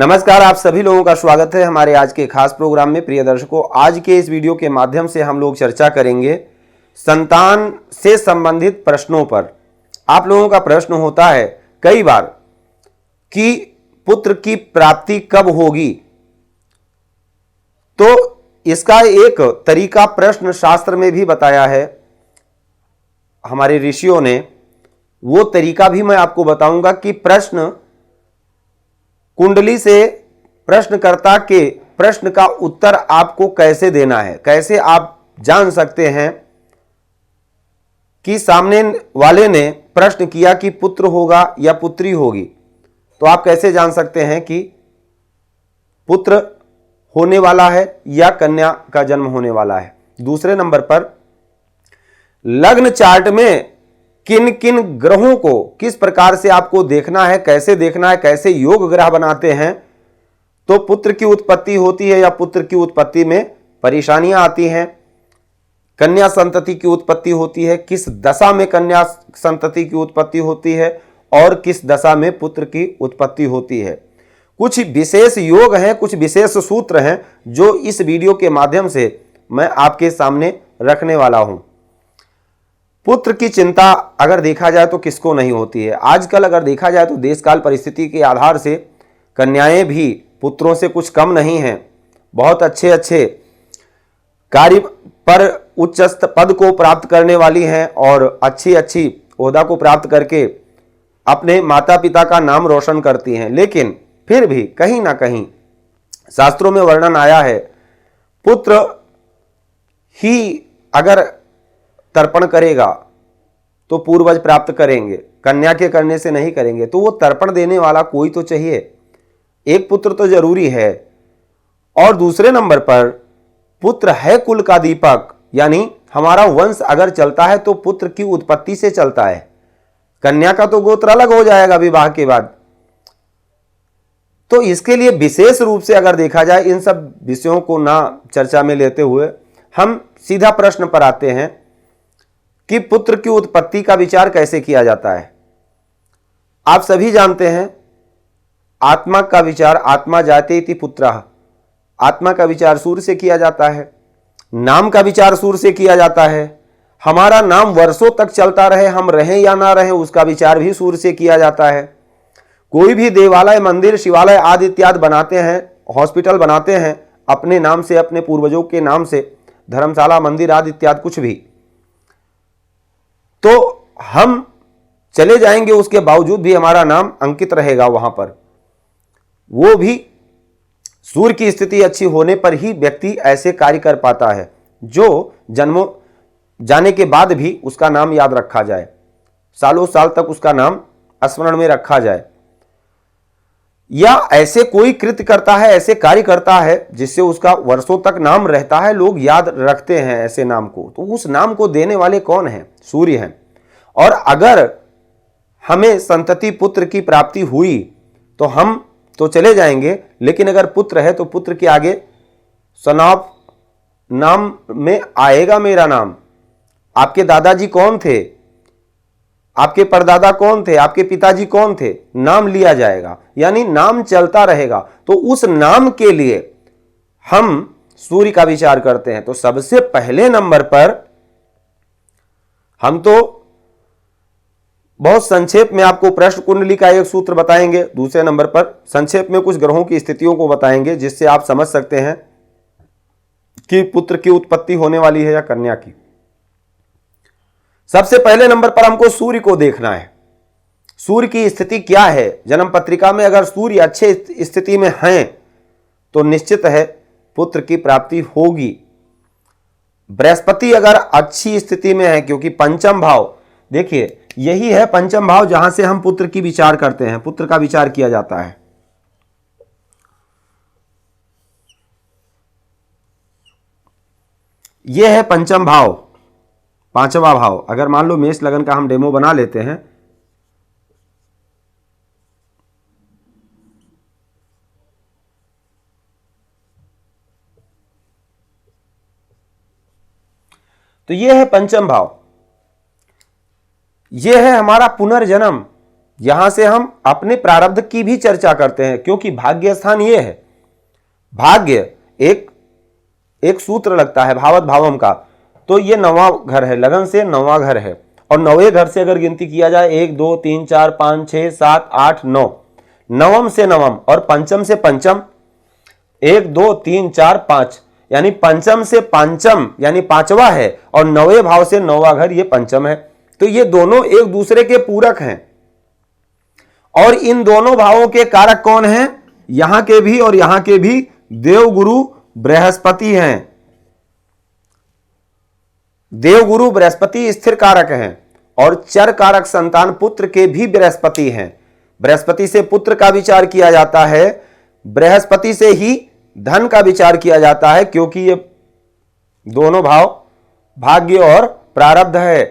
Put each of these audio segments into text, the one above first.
नमस्कार, आप सभी लोगों का स्वागत है हमारे आज के खास प्रोग्राम में। प्रिय दर्शकों, आज के इस वीडियो के माध्यम से हम लोग चर्चा करेंगे संतान से संबंधित प्रश्नों पर। आप लोगों का प्रश्न होता है कई बार कि पुत्र की प्राप्ति कब होगी, तो इसका एक तरीका प्रश्न शास्त्र में भी बताया है हमारे ऋषियों ने। वो तरीका भी मैं आपको बताऊंगा कि प्रश्न कुंडली से प्रश्नकर्ता के प्रश्न का उत्तर आपको कैसे देना है, कैसे आप जान सकते हैं कि सामने वाले ने प्रश्न किया कि पुत्र होगा या पुत्री होगी, तो आप कैसे जान सकते हैं कि पुत्र होने वाला है या कन्या का जन्म होने वाला है। दूसरे नंबर पर लग्न चार्ट में किन किन ग्रहों को किस प्रकार से आपको देखना है, कैसे देखना है, कैसे योग ग्रह बनाते हैं तो पुत्र की उत्पत्ति होती है या पुत्र की उत्पत्ति में परेशानियां आती हैं, कन्या संतति की उत्पत्ति होती है, किस दशा में कन्या संतति की उत्पत्ति होती है और किस दशा में पुत्र की उत्पत्ति होती है। कुछ विशेष योग हैं, कुछ विशेष सूत्र हैं जो इस वीडियो के माध्यम से मैं आपके सामने रखने वाला हूं। पुत्र की चिंता अगर देखा जाए तो किसको नहीं होती है। आजकल अगर देखा जाए तो देशकाल परिस्थिति के आधार से कन्याएं भी पुत्रों से कुछ कम नहीं हैं। बहुत अच्छे अच्छे कार्य पर उच्च पद को प्राप्त करने वाली हैं और अच्छी अच्छी ओहदा को प्राप्त करके अपने माता पिता का नाम रोशन करती हैं। लेकिन फिर भी कहीं ना कहीं शास्त्रों में वर्णन आया है, पुत्र ही अगर तर्पण करेगा तो पूर्वज प्राप्त करेंगे, कन्या के करने से नहीं करेंगे। तो वो तर्पण देने वाला कोई तो चाहिए, एक पुत्र तो जरूरी है। और दूसरे नंबर पर पुत्र है कुल का दीपक, यानी हमारा वंश अगर चलता है तो पुत्र की उत्पत्ति से चलता है। कन्या का तो गोत्र अलग हो जाएगा विवाह के बाद। तो इसके लिए विशेष रूप से अगर देखा जाए, इन सब विषयों को ना चर्चा में लेते हुए हम सीधा प्रश्न पर आते हैं कि पुत्र की उत्पत्ति का विचार कैसे किया जाता है। आप सभी जानते हैं आत्मा का विचार आत्मा जाते इति पुत्रः, आत्मा का विचार सूर्य से किया जाता है, नाम का विचार सूर्य से किया जाता है। हमारा नाम वर्षों तक चलता रहे, हम रहें या ना रहें, उसका विचार भी सूर्य से किया जाता है। कोई भी देवालय, मंदिर, शिवालय आदि इत्यादि बनाते हैं, हॉस्पिटल बनाते हैं अपने नाम से, अपने पूर्वजों के नाम से, धर्मशाला, मंदिर आदि इत्यादि कुछ भी, तो हम चले जाएंगे, उसके बावजूद भी हमारा नाम अंकित रहेगा वहां पर। वो भी सूर्य की स्थिति अच्छी होने पर ही व्यक्ति ऐसे कार्य कर पाता है जो जन्मों जाने के बाद भी उसका नाम याद रखा जाए, सालों साल तक उसका नाम स्मरण में रखा जाए, या ऐसे कोई कृत्य करता है, ऐसे कार्य करता है जिससे उसका वर्षों तक नाम रहता है, लोग याद रखते हैं ऐसे नाम को। तो उस नाम को देने वाले कौन हैं? सूर्य हैं। और अगर हमें संतति पुत्र की प्राप्ति हुई तो हम तो चले जाएंगे, लेकिन अगर पुत्र है तो पुत्र के आगे सनाफ नाम में आएगा मेरा नाम। आपके दादाजी कौन थे, आपके परदादा कौन थे, आपके पिताजी कौन थे, नाम लिया जाएगा, यानी नाम चलता रहेगा। तो उस नाम के लिए हम सूर्य का विचार करते हैं। तो सबसे पहले नंबर पर हम तो बहुत संक्षेप में आपको प्रश्न कुंडली का एक सूत्र बताएंगे, दूसरे नंबर पर संक्षेप में कुछ ग्रहों की स्थितियों को बताएंगे जिससे आप समझ सकते हैं कि पुत्र की उत्पत्ति होने वाली है या कन्या की। सबसे पहले नंबर पर हमको सूर्य को देखना है। सूर्य की स्थिति क्या है जन्म पत्रिका में? अगर सूर्य अच्छे स्थिति में हैं तो निश्चित है पुत्र की प्राप्ति होगी। बृहस्पति अगर अच्छी स्थिति में है, क्योंकि पंचम भाव, देखिए यही है पंचम भाव जहां से हम पुत्र की विचार करते हैं, पुत्र का विचार किया जाता है। यह है पंचम भाव, पांचवा भाव। अगर मान लो मेष लगन का हम डेमो बना लेते हैं, तो यह है पंचम भाव। यह है हमारा पुनर्जन्म, यहां से हम अपने प्रारब्ध की भी चर्चा करते हैं, क्योंकि भाग्य स्थान ये है। भाग्य एक सूत्र लगता है भावत भावम का, तो ये 9वां घर है, लगन से 9वां घर है। और 9वें घर से अगर गिनती किया जाए 1 2 3 4 5 6 7 8 9, नवम से नवम और पंचम से पंचम 1 2 3 4 5, यानी पंचम से पंचम यानी 5वां है, और 9वें भाव से 9वां घर ये पंचम है। तो ये दोनों एक दूसरे के पूरक हैं। और इन दोनों भावों के कारक कौन हैं? यहां के भी और यहां के भी देवगुरु बृहस्पति हैं। देवगुरु बृहस्पति स्थिर कारक हैं, और चर कारक संतान पुत्र के भी बृहस्पति हैं। बृहस्पति से पुत्र का विचार किया जाता है, बृहस्पति से ही धन का विचार किया जाता है, क्योंकि ये दोनों भाव भाग्य और प्रारब्ध है।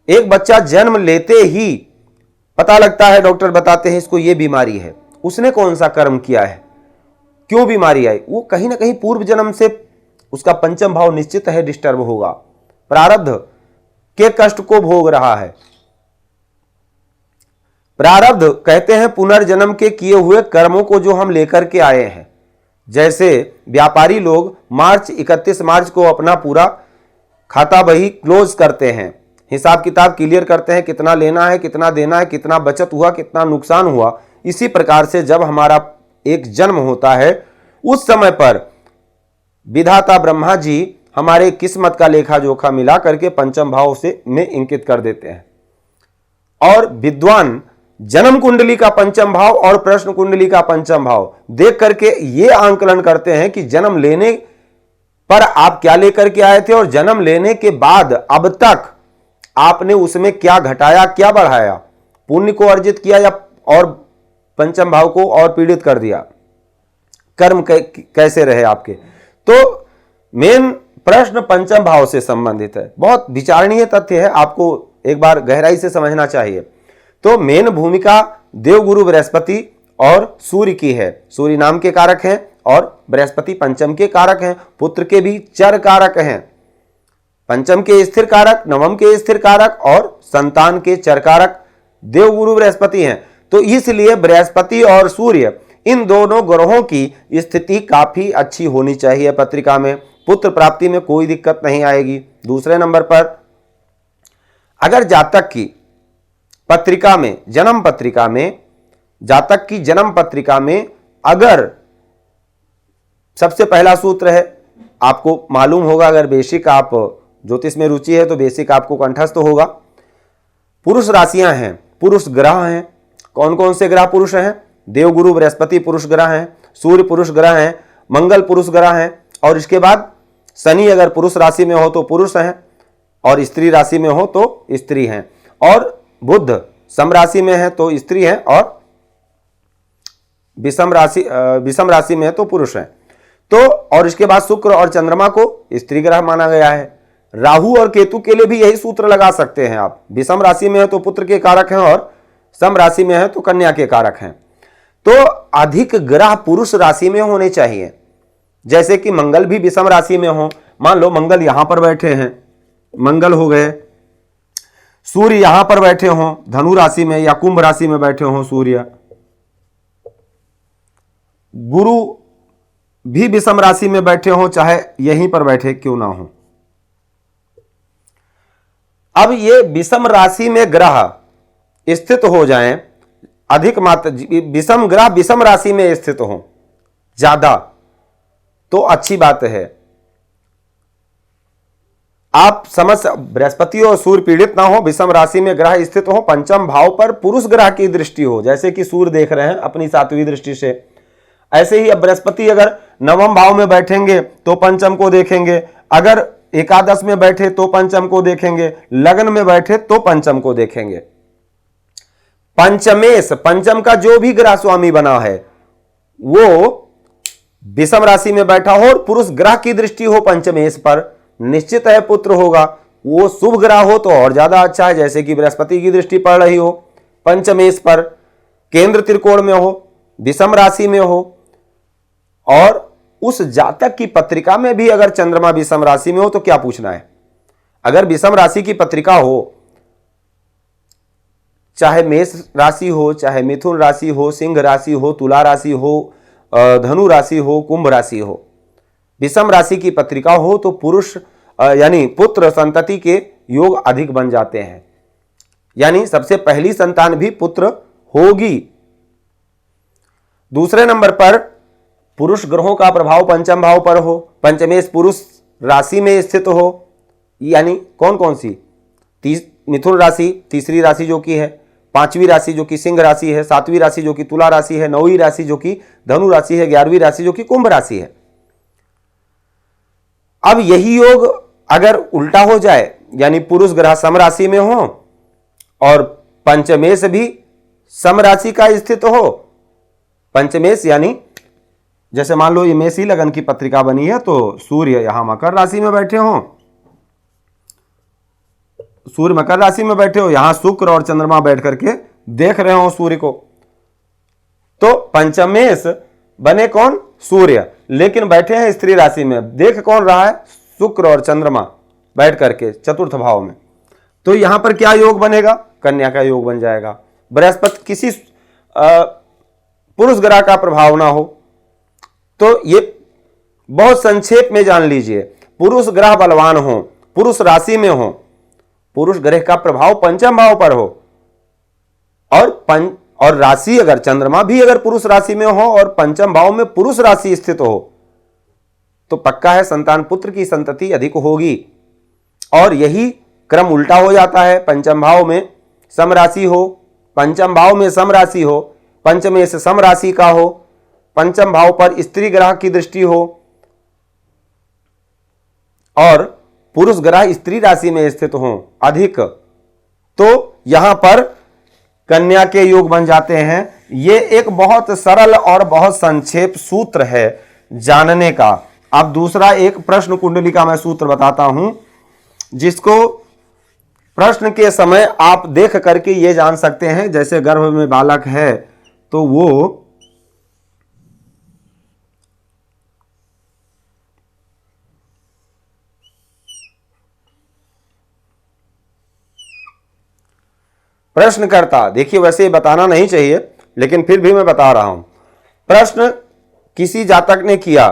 एक बच्चा जन्म लेते ही पता लगता है, डॉक्टर बताते हैं इसको ये बीमारी है। उसने कौन सा कर्म किया है, क्यों बीमारी आई? वो कहीं ना कहीं पूर्व जन्म से उसका पंचम भाव निश्चित है डिस्टर्ब होगा, प्रारब्ध के कष्ट को भोग रहा है। प्रारब्ध कहते हैं पुनर्जन्म के किए हुए कर्मों को जो हम लेकर के आए हैं। जैसे व्यापारी लोग 31 मार्च को अपना पूरा खाता बही क्लोज करते हैं, हिसाब किताब क्लियर करते हैं, कितना लेना है, कितना देना है, कितना बचत हुआ, कितना नुकसान हुआ। इसी प्रकार से जब हमारा एक जन्म होता है, उस समय पर विधाता ब्रह्मा जी हमारे किस्मत का लेखा जोखा मिला करके पंचम भाव से में इंकित कर देते हैं। और विद्वान जन्म कुंडली का पंचम भाव और प्रश्न कुंडली का पंचम भाव देख करके ये आंकलन करते हैं कि जन्म लेने पर आप क्या लेकर के आए थे, और जन्म लेने के बाद अब तक आपने उसमें क्या घटाया, क्या बढ़ाया, पुण्य को अर्जित किया या और पंचम भाव को और पीड़ित कर दिया, कर्म कैसे रहे आपके। तो मेन प्रश्न पंचम भाव से संबंधित है, बहुत विचारणीय तथ्य है, आपको एक बार गहराई से समझना चाहिए। तो मेन भूमिका देवगुरु बृहस्पति और सूर्य की है। सूर्य नाम के कारक हैं और बृहस्पति पंचम के कारक हैं, पुत्र के भी चर कारक हैं। पंचम के स्थिर कारक, नवम के स्थिर कारक और संतान के चर कारक देवगुरु बृहस्पति हैं। तो इसलिए बृहस्पति और सूर्य इन दोनों ग्रहों की स्थिति काफी अच्छी होनी चाहिए पत्रिका में, पुत्र प्राप्ति में कोई दिक्कत नहीं आएगी। दूसरे नंबर पर अगर जातक की पत्रिका में, जन्म पत्रिका में, जातक की जन्म पत्रिका में अगर सबसे पहला सूत्र है, आपको मालूम होगा, अगर बेसिक आप ज्योतिष में रुचि है तो बेसिक आपको कंठस्थ होगा। पुरुष राशियां हैं, पुरुष ग्रह हैं। कौन कौन से ग्रह पुरुष हैं? देवगुरु बृहस्पति पुरुष ग्रह हैं, सूर्य पुरुष ग्रह हैं, मंगल पुरुष ग्रह हैं, और इसके बाद शनि अगर पुरुष राशि में हो तो पुरुष हैं, और स्त्री राशि में हो तो स्त्री हैं, और बुध सम राशि में है तो स्त्री हैं, और विषम राशि में है तो पुरुष हैं। तो और इसके बाद शुक्र और चंद्रमा को स्त्री ग्रह माना गया है। राहु और केतु के लिए भी यही सूत्र लगा सकते हैं आप, विषम राशि में है तो पुत्र के कारक हैं, और सम राशि में है तो कन्या के कारक हैं। तो अधिक ग्रह पुरुष राशि में होने चाहिए, जैसे कि मंगल भी विषम राशि में हो। मान लो मंगल यहां पर बैठे हैं, मंगल हो गए, सूर्य यहां पर बैठे हों धनु राशि में या कुंभ राशि में बैठे हों सूर्य, गुरु भी विषम राशि में बैठे हों, चाहे यहीं पर बैठे क्यों ना हो। अब ये विषम राशि में ग्रह स्थित हो जाएं, अधिक मात्रा विषम ग्रह विषम राशि में स्थित हो ज्यादा, तो अच्छी बात है। आप समझ, बृहस्पति और सूर्य पीड़ित ना हो, विषम राशि में ग्रह स्थित हो, पंचम भाव पर पुरुष ग्रह की दृष्टि हो, जैसे कि सूर्य देख रहे हैं अपनी 7वीं दृष्टि से, ऐसे ही अब बृहस्पति अगर नवम भाव में बैठेंगे तो पंचम को देखेंगे, अगर एकादश में बैठे तो पंचम को देखेंगे, लग्न में बैठे तो पंचम को देखेंगे। पंचमेश, पंचम का जो भी ग्रह स्वामी बना है वो विषम राशि में बैठा हो और पुरुष ग्रह की दृष्टि हो पंचमेश पर, निश्चित है पुत्र होगा। वो शुभ ग्रह हो तो और ज्यादा अच्छा है, जैसे कि बृहस्पति की दृष्टि पड़ रही हो पंचमेश पर, केंद्र त्रिकोण में हो, विषम राशि में हो, और उस जातक की पत्रिका में भी अगर चंद्रमा विषम राशि में हो तो क्या पूछना है। अगर विषम राशि की पत्रिका हो चाहे मेष राशि हो, चाहे मिथुन राशि हो, सिंह राशि हो, तुला राशि हो, धनु राशि हो, कुंभ राशि हो, विषम राशि की पत्रिका हो तो पुरुष यानी पुत्र संतति के योग अधिक बन जाते हैं, यानी सबसे पहली संतान भी पुत्र होगी। दूसरे नंबर पर पुरुष ग्रहों का प्रभाव पंचम भाव पर हो, पंचमेश पुरुष राशि में स्थित हो, यानी कौन कौन सी? मिथुन राशि तीसरी राशि जो कि है, पांचवी राशि जो कि सिंह राशि है, सातवीं राशि जो कि तुला राशि है, नौवीं राशि जो कि धनु राशि है, 11वीं राशि जो कि कुंभ राशि है। अब यही योग अगर उल्टा हो जाए, यानी पुरुष ग्रह सम राशि में हो और पंचमेश भी सम राशि का स्थित हो, पंचमेश यानी जैसे मान लो ये मेषी लगन की पत्रिका बनी है तो सूर्य यहां मकर राशि में बैठे हो, सूर्य मकर राशि में बैठे हो, यहां शुक्र और चंद्रमा बैठ करके देख रहे हो सूर्य को, तो पंचमेश बने कौन? सूर्य, लेकिन बैठे हैं स्त्री राशि में, देख कौन रहा है? शुक्र और चंद्रमा बैठ करके चतुर्थ भाव में। तो यहां पर क्या योग बनेगा? कन्या का योग बन जाएगा। बृहस्पति किसी पुरुष ग्रह का प्रभाव ना हो, तो ये बहुत संक्षेप में जान लीजिए, पुरुष ग्रह बलवान हो, पुरुष राशि में हो, पुरुष ग्रह का प्रभाव पंचम भाव पर हो और राशि अगर चंद्रमा भी अगर पुरुष राशि में हो और पंचम भाव में पुरुष राशि स्थित हो तो पक्का है संतान पुत्र की संतति अधिक होगी। और यही क्रम उल्टा हो जाता है, पंचम भाव में सम राशि हो, पंचम भाव में सम राशि हो, पंचमेश सम राशि का हो, पंचम भाव पर स्त्री ग्रह की दृष्टि हो और पुरुष ग्रह स्त्री राशि में स्थित हो अधिक, तो यहां पर कन्या के योग बन जाते हैं। ये एक बहुत सरल और बहुत संक्षेप सूत्र है जानने का। अब दूसरा एक प्रश्न कुंडली का मैं सूत्र बताता हूं, जिसको प्रश्न के समय आप देख करके ये जान सकते हैं। जैसे गर्भ में बालक है तो वो प्रश्नकर्ता, देखिए वैसे बताना नहीं चाहिए लेकिन फिर भी मैं बता रहा हूं, प्रश्न किसी जातक ने किया,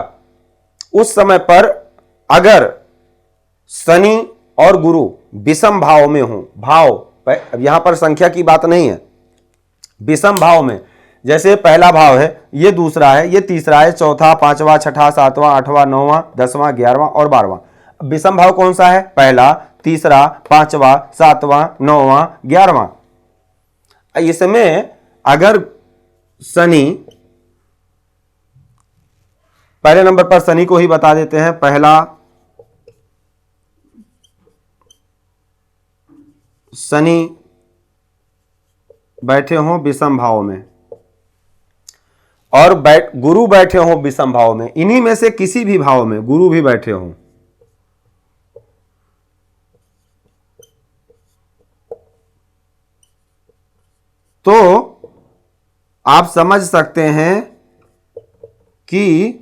उस समय पर अगर शनि और गुरु विषम भाव में हो, भाव अब यहां पर संख्या की बात नहीं है, विषम भाव में, जैसे पहला भाव है, ये दूसरा है, ये तीसरा है, चौथा, पांचवा, छठा, सातवां, आठवां, नौवां, 10वां, 11वां और 12वां। विषम भाव कौन सा है? पहला, तीसरा, पांचवा, सातवां, 9वां, 11वां। इसमें अगर शनि, पहले नंबर पर शनि को ही बता देते हैं, पहला शनि बैठे हों विषम भाव में और गुरु बैठे हों विषम भाव में, इन्हीं में से किसी भी भाव में गुरु भी बैठे हों, तो आप समझ सकते हैं कि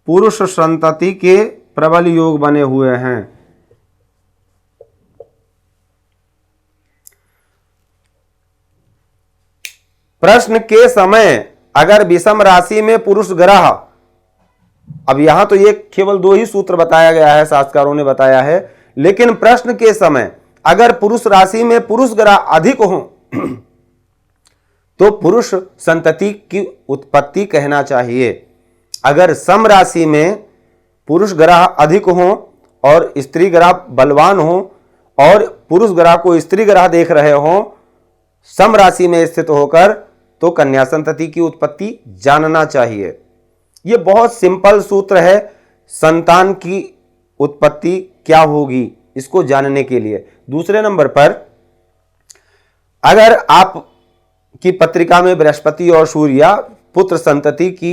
पुरुष संतति के प्रबल योग बने हुए हैं। प्रश्न के समय अगर विषम राशि में पुरुष ग्रह, अब यहां तो ये केवल 2 ही सूत्र बताया गया है, शास्त्रकारों ने बताया है, लेकिन प्रश्न के समय अगर पुरुष राशि में पुरुष ग्रह अधिक हो तो पुरुष संतति की उत्पत्ति कहना चाहिए। अगर सम राशि में पुरुष ग्रह अधिक हो और स्त्री ग्रह बलवान हो और पुरुष ग्रह को स्त्री ग्रह देख रहे हो सम राशि में स्थित होकर, तो कन्या संतति की उत्पत्ति जानना चाहिए। यह बहुत सिंपल सूत्र है, संतान की उत्पत्ति क्या होगी इसको जानने के लिए। दूसरे नंबर पर अगर आप की पत्रिका में बृहस्पति और सूर्य पुत्र संतति की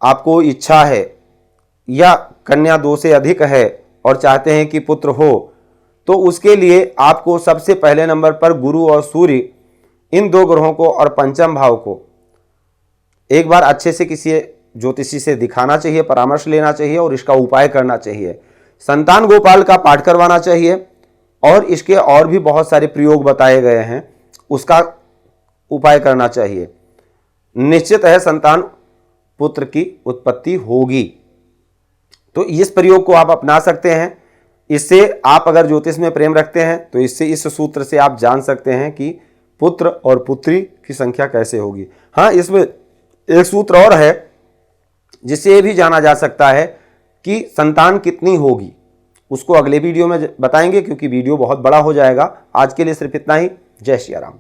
आपको इच्छा है या कन्या 2 से अधिक है और चाहते हैं कि पुत्र हो, तो उसके लिए आपको सबसे पहले नंबर पर गुरु और सूर्य, इन 2 ग्रहों को और पंचम भाव को एक बार अच्छे से किसी ज्योतिषी से दिखाना चाहिए, परामर्श लेना चाहिए और इसका उपाय करना चाहिए। संतान गोपाल का पाठ करवाना चाहिए और इसके और भी बहुत सारे प्रयोग बताए गए हैं उसका उपाय करना चाहिए। निश्चित है संतान पुत्र की उत्पत्ति होगी। तो इस प्रयोग को आप अपना सकते हैं। इससे आप अगर ज्योतिष में प्रेम रखते हैं तो इससे, इस सूत्र से आप जान सकते हैं कि पुत्र और पुत्री की संख्या कैसे होगी। हाँ, इसमें एक सूत्र और है जिससे ये भी जाना जा सकता है कि संतान कितनी होगी। उसको अगले वीडियो में बताएंगे क्योंकि वीडियो बहुत बड़ा हो जाएगा। आज के लिए सिर्फ इतना ही। जय श्री राम।